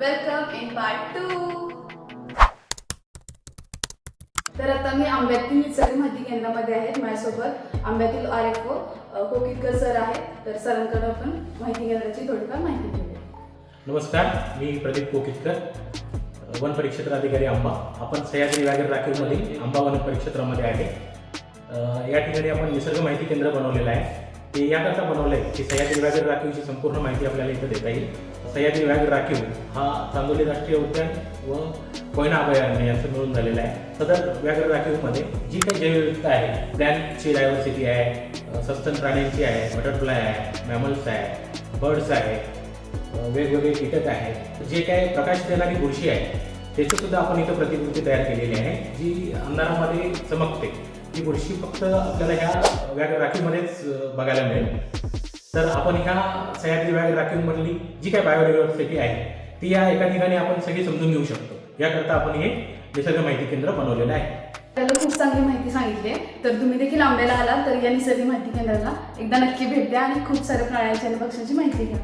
Welcome in part 2. तर आता मी आंब्यातील निसर्ग माहिती केंद्रामध्ये आहे. माझ्यासोबत आंब्यातील RFO कोकितकर सर आहेत. तर सरांकडे आपण माहिती केंद्राची थोडीफार माहिती घेऊया. नमस्कार, मी प्रदीप कोकितकर, वन परिक्षेत्र अधिकारी आंबा. आपण सह्याद्री व्याघ्र राखीवमधील आंबा वन परिक्षेत्रामध्ये आहे. या ठिकाणी आपण निसर्ग माहिती केंद्र बनवलेलं आहे. ते याकरता बनवलं आहे की सह्याद्री व्याघ्र राखीवची संपूर्ण माहिती आपल्याला इथं देता येईल. सह्याद्री व्याघ्र राखीव हा चांदोली राष्ट्रीय उद्यान व कोयना अभयारण्य यांचं मिळून झालेलं आहे. सदर व्याघ्र राखीवमध्ये जी काही जैवविविधता आहे, प्लॅन्टची डायव्हर्सिटी आहे, सस्तन प्राण्यांची आहे, बटरफ्लाय आहे, मॅमल्स आहे, बर्ड्स आहे, वेगवेगळे कीटक आहेत, जे काय प्रकाश देणारी बुरशी आहे त्याची सुद्धा आपण इथं प्रतिकृती तयार केलेली आहे, जी अंधारामध्ये चमकते. ती बुरशी फक्त आपल्याला ह्या व्याघ्र राखीवमध्येच बघायला मिळेल. तर आपण ह्या सह्याद्री व्याघ्र राखीवमधली जी काय बायोडायव्हर्सिटी आहे ती या एका ठिकाणी आपण सगळी समजून घेऊ शकतो. याकरता आपण हे निसर्ग माहिती केंद्र बनवलेलं आहे. त्याला खूप चांगली माहिती सांगितली आहे. तर तुम्ही देखील आंब्याला आलात तर या निसर्ग माहिती केंद्राला एकदा नक्की भेट द्या आणि खूप साऱ्या प्राण्यांची आणि पक्ष्यांची माहिती घ्या.